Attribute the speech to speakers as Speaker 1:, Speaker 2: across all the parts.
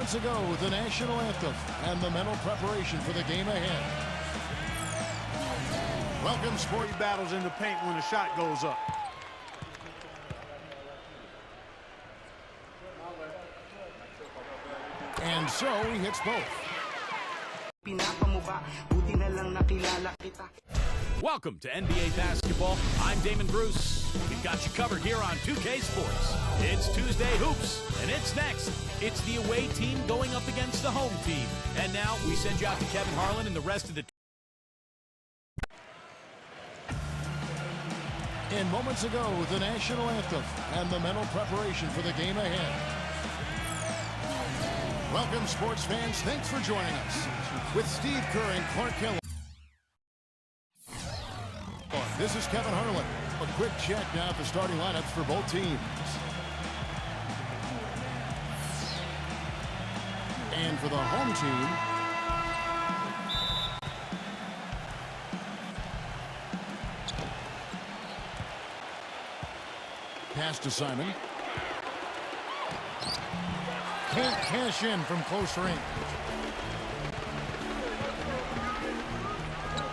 Speaker 1: Moments ago, the national anthem and the mental preparation for the game ahead. Welcome,
Speaker 2: Sporty battles in the paint when a shot goes up.
Speaker 1: And so he hits both.
Speaker 3: Welcome to NBA basketball. I'm Damon Bruce. We've got you covered here on 2K Sports. It's Tuesday Hoops, and it's next. It's the away team going up against the home team. And now we send you out to Kevin Harlan and the rest of the
Speaker 1: In moments ago, the national anthem and the mental preparation for the game ahead. Welcome, sports fans. Thanks for joining us. With Steve Kerr and Clark Hill. This is Kevin Harlan. A quick check now at the starting lineups for both teams. And for the home team, pass to Simon. Can't cash in from close range.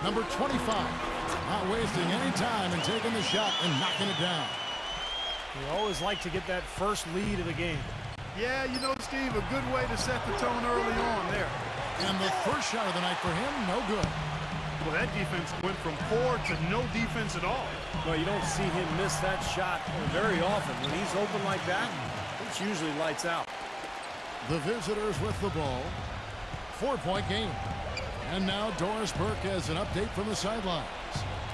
Speaker 1: Number 25. Not wasting any time and taking the shot and knocking it down.
Speaker 4: You always like to get that first lead of the game.
Speaker 2: Yeah, you know, Steve, a good way to set the tone early on there.
Speaker 1: And the first shot of the night for him, no good.
Speaker 2: Well, that defense went from poor to no defense at all.
Speaker 4: Well, you don't see him miss that shot very often. When he's open like that, it's usually lights out.
Speaker 1: The visitors with the ball. 4-point game. And now Doris Burke has an update from the sidelines.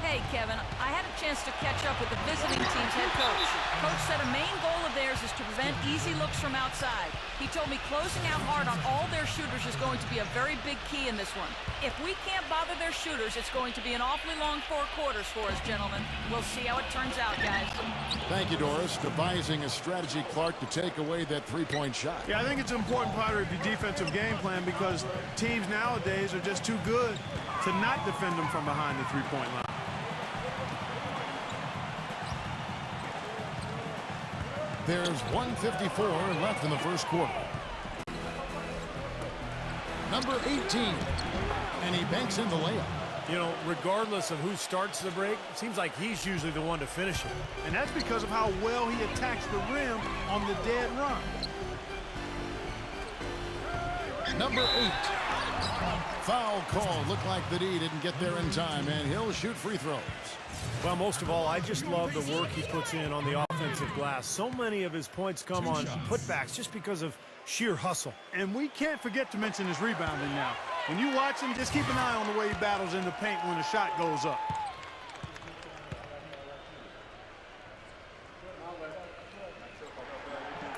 Speaker 5: Hey, Kevin, I had a chance to catch up with the visiting team's head coach. Coach said a main goal of theirs is to prevent easy looks from outside. He told me closing out hard on all their shooters is going to be a very big key in this one. If we can't bother their shooters, it's going to be an awfully long 4 quarters for us, gentlemen. We'll see how it turns out, guys.
Speaker 1: Thank you, Doris. Devising a strategy, Clark, to take away that 3-point shot.
Speaker 2: Yeah, I think it's an important part of your defensive game plan because teams nowadays are just too good to not defend them from behind the 3-point line.
Speaker 1: There's 1:54 left in the first quarter. Number 18, and he banks in the layup.
Speaker 4: You know, regardless of who starts the break, it seems like he's usually the one to finish it.
Speaker 2: And that's because of how well he attacks the rim on the dead run.
Speaker 1: Number 8. Foul call. Looked like the D didn't get there in time, and he'll shoot free throws.
Speaker 4: Well, most of all, I just love the work he puts in on the offensive glass. So many of his points come on putbacks just because of sheer hustle.
Speaker 2: And we can't forget to mention his rebounding now. When you watch him, just keep an eye on the way he battles in the paint when the shot goes up.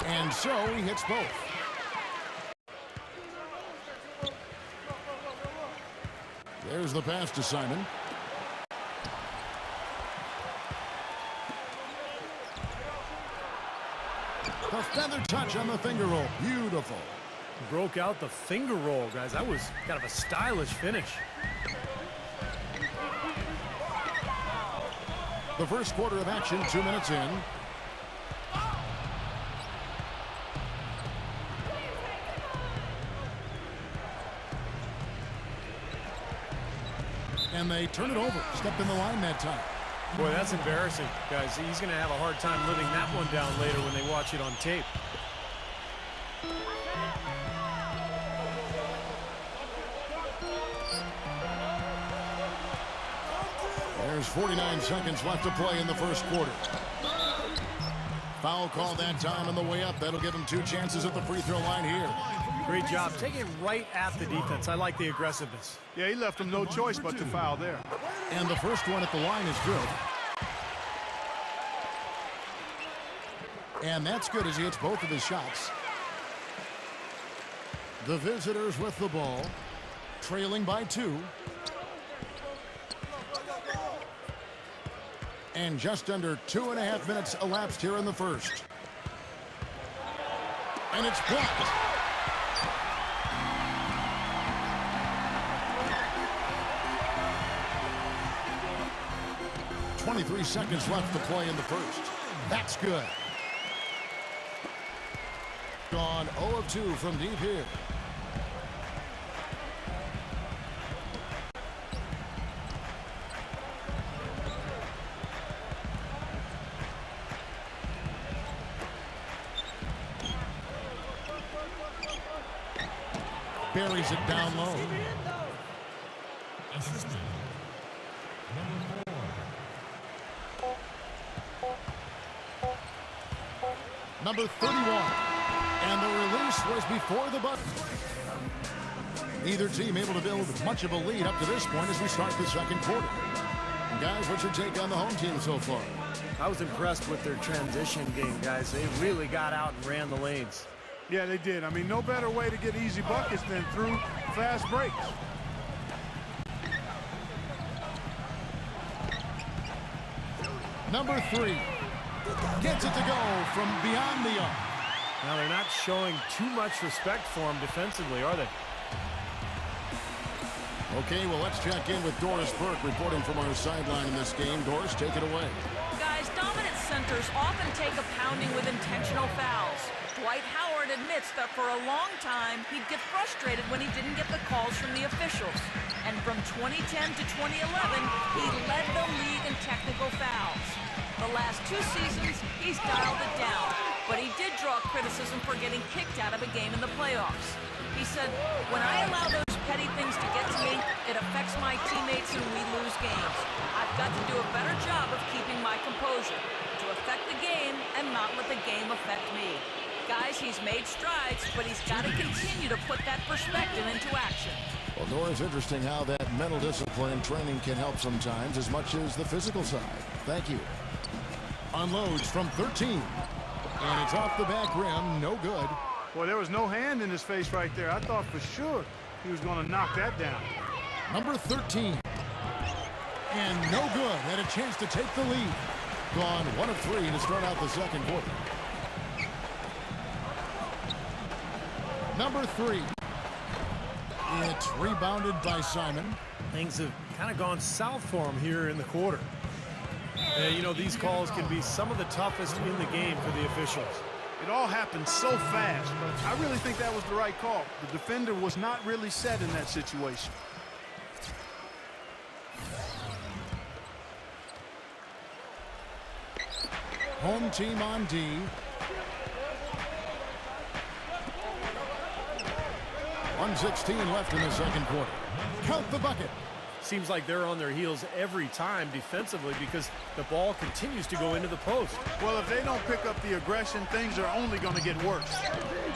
Speaker 1: And so he hits both. There's the pass to Simon. The feather touch on the finger roll. Beautiful.
Speaker 4: Broke out the finger roll, guys. That was kind of a stylish finish.
Speaker 1: The first quarter of action, 2 minutes in. And they turn it over. Stepped in the line that time.
Speaker 4: Boy, that's embarrassing, guys. He's going to have a hard time living that one down later when they watch it on tape.
Speaker 1: There's 49 seconds left to play in the first quarter. Foul call that time on the way up. That'll give him 2 chances at the free throw line here.
Speaker 4: Great job. Taking it right at the defense. I like the aggressiveness.
Speaker 2: Yeah, he left him no choice but to foul there.
Speaker 1: And the first one at the line is good. And that's good as he hits both of his shots. The visitors with the ball, trailing by 2. And just under 2.5 minutes elapsed here in the first. And it's blocked. .23 seconds left to play in the first. That's good. gone 0 of 2 from deep here. Buries it down low. Number 31. And the release was before the button. Neither team able to build much of a lead up to this point as we start the second quarter. And guys, what's your take on the home team so far?
Speaker 4: I was impressed with their transition game, guys. They really got out and ran the lanes.
Speaker 2: Yeah, they did. I mean, no better way to get easy buckets than through fast breaks.
Speaker 1: Number 3 gets it to go from beyond the arc.
Speaker 4: Now, they're not showing too much respect for him defensively, are they?
Speaker 1: Okay, well, let's check in with Doris Burke reporting from our sideline in this game. Doris, take it away.
Speaker 5: Guys, dominant centers often take a pounding with intentional fouls. Dwight Howard admits that for a long time, he'd get frustrated when he didn't get the calls from the officials. And from 2010 to 2011, he led the league in technical fouls. The last 2 seasons, he's dialed it down, but he did draw criticism for getting kicked out of a game in the playoffs. He said, "When I allow those petty things to get to me, it affects my teammates and we lose games. I've got to do a better job of keeping my composure, to affect the game and not let the game affect me." Guys, he's made strides, but he's got to continue to put that perspective into action.
Speaker 1: Well, Nora, it's interesting how that mental discipline training can help sometimes as much as the physical side. Thank you. Unloads from 13. And it's off the back rim. No good.
Speaker 2: Boy, there was no hand in his face right there. I thought for sure he was going to knock that down.
Speaker 1: Number 13. And no good. Had a chance to take the lead. Gone 1 of 3 to start out the second quarter. Number 3. It's rebounded by Simon.
Speaker 4: Things have kind of gone south for him here in the quarter. You know, these calls can be some of the toughest in the game for the officials.
Speaker 2: It all happened so fast, but I really think that was the right call. The defender was not really set in that situation.
Speaker 1: Home team on D. .116 left in the second quarter. Count the bucket.
Speaker 4: Seems like they're on their heels every time defensively because the ball continues to go into the post.
Speaker 2: Well, if they don't pick up the aggression, things are only going to get worse.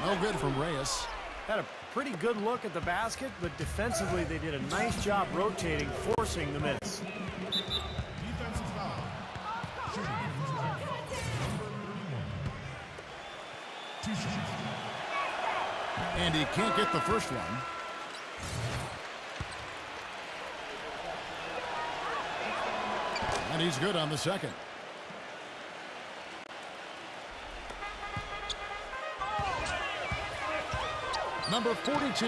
Speaker 1: No good from Reyes.
Speaker 4: Had a pretty good look at the basket, but defensively they did a nice job rotating, forcing the miss.
Speaker 1: And he can't get the first one. And he's good on the second. Number 42.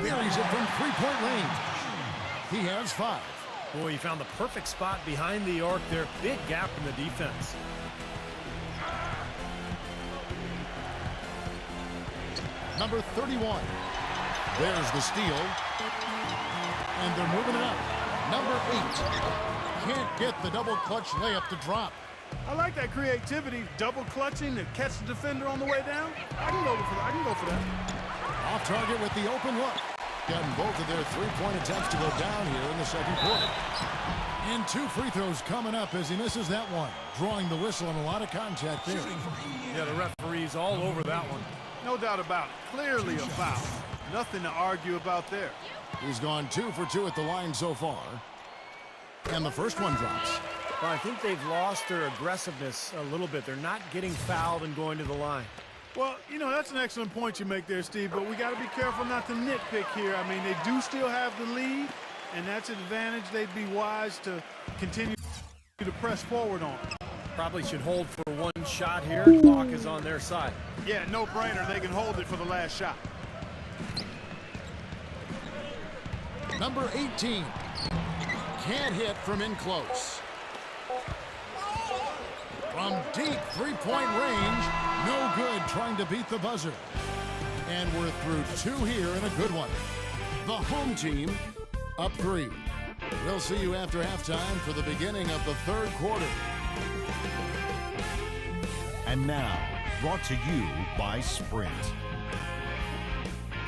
Speaker 1: Buries it from three-point range. He has 5.
Speaker 4: Boy, he found the perfect spot behind the arc there. Big gap in the defense.
Speaker 1: Number 31. There's the steal. And they're moving it up. Number 8. Can't get the double clutch layup to drop.
Speaker 2: I like that creativity, double clutching to catch the defender on the way down. I can go for that.
Speaker 1: Off target with the open look. Getting both of their three-point attempts to go down here in the second quarter. And 2 free throws coming up as he misses that one. Drawing the whistle and a lot of contact there.
Speaker 4: Yeah, the referee's all over that one.
Speaker 2: No doubt about it. Clearly a foul. Nothing to argue about there.
Speaker 1: He's gone 2 for 2 at the line so far. And the first one drops.
Speaker 4: Well, I think they've lost their aggressiveness a little bit. They're not getting fouled and going to the line.
Speaker 2: Well, you know, that's an excellent point you make there, Steve, but we got to be careful not to nitpick here. I mean, they do still have the lead, and that's an advantage they'd be wise to continue to press forward on.
Speaker 4: Probably should hold for one shot here. Clock is on their side.
Speaker 2: Yeah, no brainer. They can hold it for the last shot.
Speaker 1: Number 18. Can't hit from in close. From deep three-point range, No good trying to beat the buzzer. And we're through 2 here and a good one. The home team up 3. We'll see you after halftime for the beginning of the 3rd quarter.
Speaker 6: And now, brought to you by Sprint.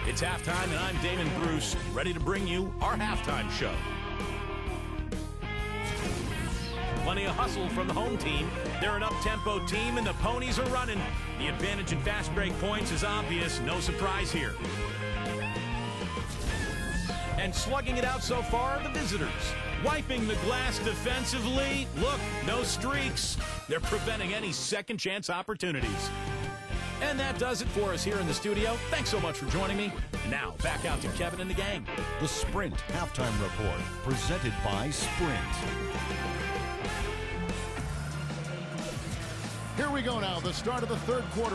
Speaker 3: It's halftime, and I'm Damon Bruce, ready to bring you our halftime show. Plenty of hustle from the home team. They're an up-tempo team, and the ponies are running. The advantage in fast break points is obvious. No surprise here. And slugging it out so far are the visitors. Wiping the glass defensively. Look, no streaks. They're preventing any second-chance opportunities. And that does it for us here in the studio. Thanks so much for joining me. Now, back out to Kevin and the gang.
Speaker 6: The Sprint Halftime Report, presented by Sprint.
Speaker 1: Here we go now, the start of the 3rd quarter.